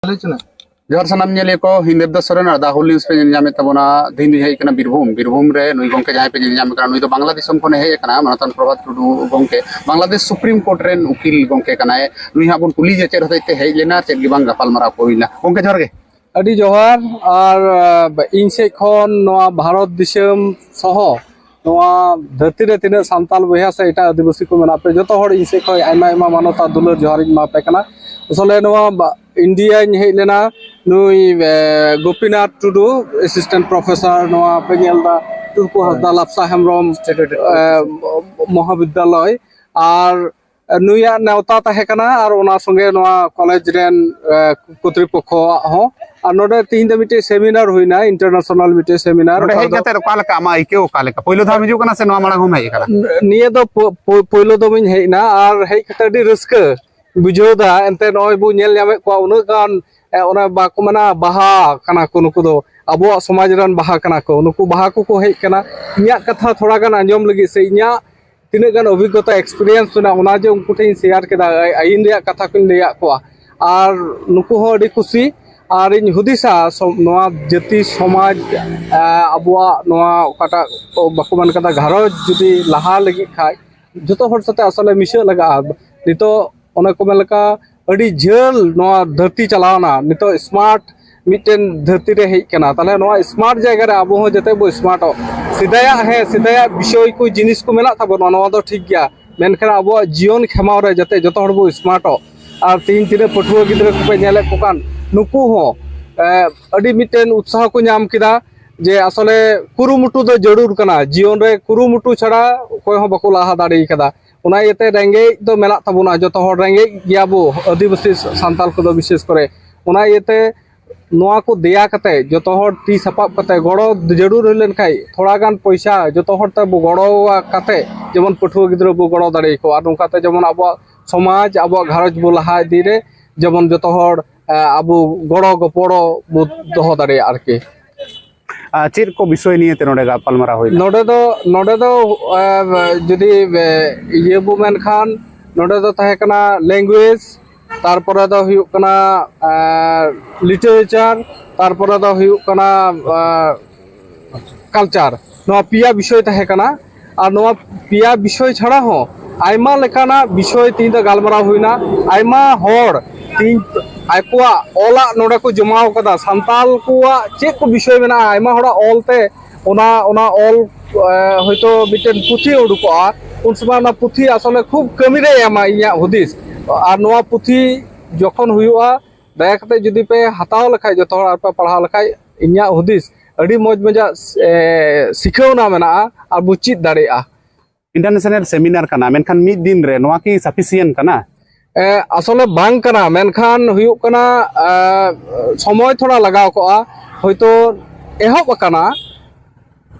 जोहर सानाम नेले को हिंदेवदा सोरेन और दाहुल न्यूज पे जामे तबना दिन हे कना बीरभूम रे नुई गंके जहां पे जामे कना नुई तो बांग्लादेश खन हे कना मनतन प्रभात टुडू गंके बांग्लादेश सुप्रीम कोर्ट रेन उकिल गंके कना नुई हाबन कुली जे चेर होते हे लेना चेर गिबांग गपाल मारा को हुइना गंके जोहर गे अडी जोहर और इन से खन नवा भारत दिसम सह नवा धरती रे तिना सांताल बया से एटा आदिवासी को मेना पे जतो हर इन से खय आयमा आयमा मानवता दुलर जोहर मा पे कना असले नवा इंडिया हे लेना नुई गोपीनाथ टुडू असिस्टेंट प्रोफेसर नवा पे गेलदा तुको हसदा लापसा हेमरम महाविद्यालय और नुया नेवता तहे कना और ओना संगे नवा कॉलेज रेन कर्तृपक्ष हो और नोडे तीन मिटे सेमिनार हुईना इंटरनेशनल मिटे सेमिनार नोडे हे जते काल का मा इके काल का पहिलो धाम हिजु कना से नवा माडा हम हे कना निये दो पहिलो दो मिन हेना और हे खतडी रस्क बुझोदा एनते नय बु नेल न्यामे को उन गान ओना बाको मना बाहा कना को नुको दो अबो समाज रन बाहा कना को नुको बाहा को हे कना इया कथा थोड़ा गान अंजम लगी से इया तीन गान अभिज्ञता एक्सपीरियंस ना ओना जे उनको थे शेयर केदा आइन रे कथा को लेया को और नुको हो अडी खुशी और इन हुदिसा नवा जाति समाज अबुआ नवा काटा बाको मन कदा घरज जुदी लहा लगी खाय जतो हर सते असले मिसे लगा नितो ओना को मेलका अडी झेल नवा धरती चलावना नितो स्मार्ट मिटेन धरती रे हे कना ताले नवा स्मार्ट जायगा रे अबो हो जते बो स्मार्ट सिदाया विषय को जिनिस को मेला तब नवा दो ठीक गया मेनखान अबो जीवन खेमाव रे जते जतो हर बो स्मार्ट और तीन पठुआ गिद्रा को पे नेले को कान नुकु हो अडी मिटेन उत्साह को नाम किदा जे असले कुरुमुटु दो जरूर कना जीवन रे कुरुमुटु छड़ा कोय हो बको लाहा दाड़ी कदा उना येते रेंगे तो मेला तबना जतो हर रेंगे गियाबो आदिवासी सांताल को विशेष करे उना येते नोआ को दया कते जतो हर ती सपाप कते गड़ो जरूर लेन खाई थोड़ा गान पैसा जतो हर ते गड़ो कते जेमन पठुआ गिद्रा बो गड़ो दाड़ी को और नोकाते जेमन अब समाज अब घरज बो लहा दी रे जेमन जतो हर अब गड़ो गपड़ो बो दोहो दाड़ी आरके चेर को विषय निये ते नोडे गापालमारा होय नोडे दो जदी ये बो मेन खान नोडे दो तहे कना लैंग्वेज तारपरे दो हुयु कना लिटरेचर तारपरे दो हुयु कना कल्चर नोआ पिया विषय तहे कना और नोआ पिया विषय छड़ा हो आयमा लेकाना विषय तीन द गालमारा हुइना आयमा होड़ तीन आकुआ ओला नोडे को जमाव कदा सांताल कुआ चेक को विषय मेना आयमा होड़ा ओलते ओना ओल होयतो बिटेन पुथी उडुकोआ उन समय ना पुथी असले खूब कमी रे एमा इया हुदिस और नोआ पुथी जखन हुयुआ दया कते जदी पे हताव लखाय जतो हर पे पढ़ाव लखाय इया हुदिस अडी मौज मजा सिखावना मेना और बुचित दाड़ेआ इंटरनेशनल सेमिनार कना मेनखान मिद दिन रे नोआ की सफिशिएंट कना असले बांग कना मेनखान हुयु कना समय थोड़ा लगाव को होयतो एहब कना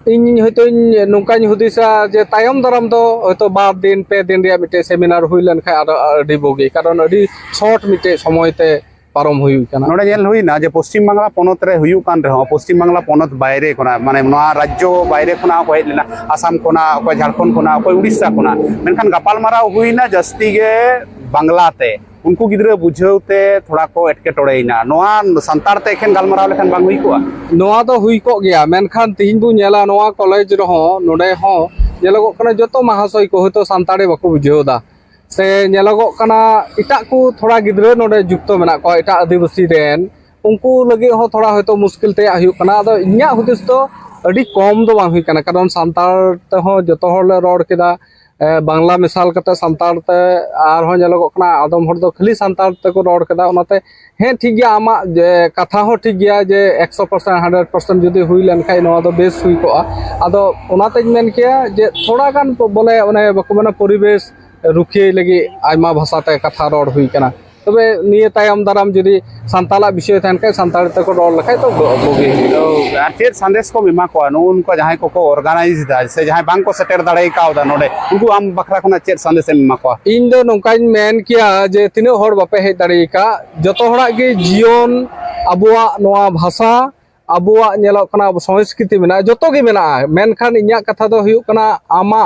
इन होयतो नोंकाኝ हुदिसा जे तायम दराम दो होयतो 2 दिन 2 दिन रे मिटे सेमिनार हुई लन खा अडी बोगी कारण अडी शॉर्ट मिटे समय ते पारम हुई कना नोडे जेल हुई ना जे पश्चिम बांग्ला पनत रे हुयु कान रे पश्चिम बांग्ला पनत बायरे कोना माने नोआ राज्य बायरे कोना को हेलेना आसाम कोना को झारखंड कोना को उड़ीसा कोना मेनखान गापालमारा हुई ना जस्ती गे बांग्लाते उनको गिद्रा बुझावते थोड़ा को एटके टोड़ेना नोआ संतारते एखन गालमाराव लेखन बांग हुई को नोआ दो हुई को गया मेनखान तीन बु नेला नोआ कॉलेज रहो नोडे हो नेलगो कना जतो महाशय को होतो संताड़े बको बुझावदा से नेलगो कना इटा को थोड़ा गिद्रा नोडे जुक्तो मेना को इटा आदिवासी रेन उनको लगे हो थोड़ा होतो मुश्किल ते आयु कना अदो इन्या हुदिस तो अडी कम दो बांग हुई कना कारण संतार ते हो जतो हर ले रोड केदा बांग्ला मिसाल कते संतार ते आर हो नेलगो कना आदम हर दो खाली संतार ते को रोड केदा ओनाते हे ठीक गया आमा कथा हो ठीक गया जे 100% 100% जदी हुई लन खाय नवा दो बेस हुई को आदो ओनाते मेन किया जे थोड़ा गान बोले ओने बको मना परिवेश रुखिए लगी आयमा भाषा ते कथा रोड हुई कना तबे निये तायम दाराम जदी संताला विषय थान के संताल ते को रोड लखाय तो बोगी तो चेर संदेश को बिमा को नोन को जहां को ऑर्गेनाइज दा से जहां बांग को सेटर दाड़े कावदा नोडे उनको आम बखरा कोना चेर संदेश बिमा को इन दो नोंकाइन मेन किया जे तिने हर बापे हे दाड़े का जतो हड़ा गे जीवन अबुआ नोआ भाषा अबुआ नेलो कना संस्कृति मेना जतो गे मेना मेनखान इन्या कथा दो हुयु कना आमा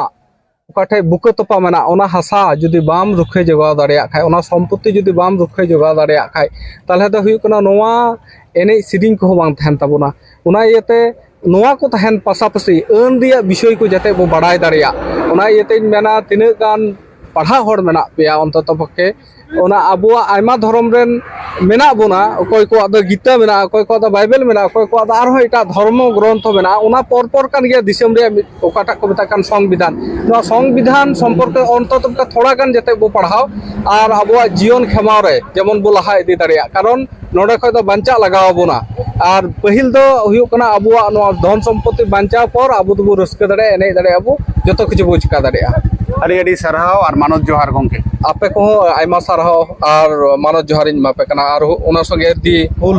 ᱚᱠᱟᱴᱷᱮᱡ ᱵᱩᱠᱟᱹ ᱛᱚᱯᱟ ᱢᱮᱱᱟᱜ ᱚᱱᱟ ᱦᱟᱥᱟ ᱡᱩᱫᱤ ᱵᱟᱢ ᱨᱩᱠᱷᱟᱹᱭ ᱡᱚᱜᱟᱣ ᱫᱟᱲᱮᱭᱟᱜ ᱠᱷᱟᱡ, ᱚᱱᱟ ᱥᱚᱢᱯᱚᱛᱛᱤ ᱡᱩᱫᱤ ᱵᱟᱢ ᱨᱩᱠᱷᱟᱹᱭ ᱡᱚᱜᱟᱣ ᱫᱟᱲᱮᱭᱟᱜ ᱠᱷᱟᱡ, ᱛᱟᱦᱚᱞᱮ ᱫᱚ ᱦᱩᱭᱩᱜ ᱠᱟᱱᱟ ᱱᱚᱣᱟ ᱮᱱᱮᱡ ᱥᱮᱨᱮᱧ ᱠᱚᱦᱚᱸ ᱵᱟᱝ ᱛᱟᱦᱮᱱ ᱛᱟᱵᱚᱱᱟ᱾ ᱚᱱᱟ ᱤᱭᱟᱹᱛᱮ ᱱᱚᱣᱟ ᱠᱚ ᱛᱟᱦᱮᱱ ᱯᱟᱥᱟᱯᱟᱥᱤ ᱟᱹᱱ ᱨᱮᱭᱟᱜ ᱵᱤᱥᱚᱭ ᱠᱚ ᱡᱟᱛᱮ ᱵᱚ ᱵᱟᱲᱟᱭ ᱫᱟᱲᱮᱭᱟᱜ, ᱚᱱᱟ ᱤᱭᱟᱹᱛᱮᱧ ᱢᱮᱱᱟ ᱛᱤᱱᱟᱹᱜ ᱜᱟᱱ ᱯᱟᱲᱦᱟᱣ ᱦᱚᱲ ᱢᱮᱱᱟᱜ ᱯᱮᱭᱟ ᱚᱱᱛᱚᱛᱚ ᱯᱚᱠᱠᱷᱮ ᱚᱱᱟ ᱟᱵᱚᱣᱟᱜ ᱟᱭᱢᱟ ᱫᱷᱚᱨᱚᱢ ᱨᱮᱱ ᱢᱮᱱᱟᱜ ᱵᱚᱱᱟ, ᱚᱠᱚᱭ ᱠᱚᱣᱟᱜ ᱫᱚ ᱜᱤᱛᱟ ᱢᱮᱱᱟᱜᱼᱟ, ᱚᱠᱚy ᱠᱚᱣᱟᱜ ᱫᱚ ᱵᱟᱭᱵᱮᱞ ᱢᱮᱱᱟᱜᱼᱟ, ᱚᱠᱚy ᱠᱚᱣᱟᱜ ᱫᱚ ᱟᱨᱦᱚᱸ ᱮᱴᱟᱜ ᱫᱷᱚᱨᱢᱚ ᱜᱨᱚᱱᱛᱷᱚ ᱢᱮᱱᱟᱜᱼᱟ, ᱚᱱᱟ ᱯᱚᱨ ᱠᱟᱱ ᱜᱮᱭᱟ ᱫᱤᱥᱚᱢ ᱨᱮᱭᱟᱜ ᱚᱠᱟᱴᱟᱜ ᱠᱚ ᱢᱮᱛᱟᱜ ᱠᱟᱱ ᱥᱚᱝᱵᱤᱫᱷᱟᱱ᱾ ᱱᱚᱣᱟ ᱥᱚᱝᱵᱤᱫᱷᱟᱱ ᱥᱚᱢᱯᱚᱨᱠᱮ ᱚᱱᱛᱚᱛᱚ ᱛᱷᱚᱲᱟ ᱜᱟᱱ ᱡᱟᱛᱮ ᱵᱚ ᱯᱟᱲᱦᱟᱣ ᱟᱨ ᱟᱵᱚᱣᱟᱜ ᱡᱤᱭᱚᱱ ᱠᱷᱮᱢᱟᱣ ᱨᱮ ᱡᱮᱢᱚᱱ ᱵᱚ ᱞᱟᱦᱟ ᱤᱫᱤ ᱫᱟᱲᱮᱭᱟᱜ, ᱠᱟᱨᱚᱱ ᱱᱚᱰᱮ ᱠᱷᱚᱡ ᱫᱚ ᱵᱟᱧᱪᱟᱜ ᱞᱟᱜᱟᱣ ᱟᱵᱚᱱᱟ᱾ ᱟᱨ ᱯᱟᱹᱦᱤᱞ ᱫᱚ ᱦᱩᱭᱩᱜ ᱠᱟᱱᱟ ᱟᱵᱚᱣᱟᱜ ᱱᱚᱣᱟ ᱫᱷᱚᱱ ᱥᱚᱢᱯᱚᱛᱛᱤ ᱵᱟᱧᱪᱟᱣ ᱯᱚᱨ ᱟᱵᱚ ᱫᱚᱵᱚ ᱨᱟᱹᱥᱠᱟᱹ ᱫᱟᱲᱮᱭᱟᱜᱼᱟ, ᱮᱱᱮᱡ ᱫᱟᱲᱮᱭᱟᱜᱼᱟ ᱵᱚ, ᱡᱚᱛᱚ ᱠᱤᱪᱷᱩ ᱵᱚ ᱪᱤᱠᱟ ᱫᱟᱲᱮᱭᱟᱜᱼᱟ᱾ ᱟᱹᱰᱤ ᱟᱹᱰᱤ ᱥᱟᱨᱦᱟᱣ ᱟᱨ ᱢᱟᱱᱚᱛ ᱡᱚᱦᱟᱨ ᱜᱚᱝᱠᱮ᱾ ᱟᱯᱮ ᱠᱚᱦᱚᱸ ᱟᱭᱢᱟ ᱥᱟᱨᱦᱟᱣ ᱟᱨ ᱢᱟᱱᱚᱛ ᱡᱚᱦᱟᱨᱤᱧ ᱮᱢᱟ ᱯᱮ ᱠᱟᱱᱟ, ᱟᱨ ᱚᱱᱟ ᱥᱚᱸᱜᱮ ᱦᱩᱞ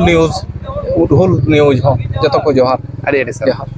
ᱱᱤᱭᱩᱡᱽ ᱦᱚᱸ ᱡᱚᱛᱚ ᱠᱚ ᱡᱚᱦᱟᱨ᱾ ᱟᱹᱰᱤ ᱟᱹᱰᱤ ᱥᱟᱨᱦᱟᱣ᱾ ᱡᱚᱦᱟᱨ।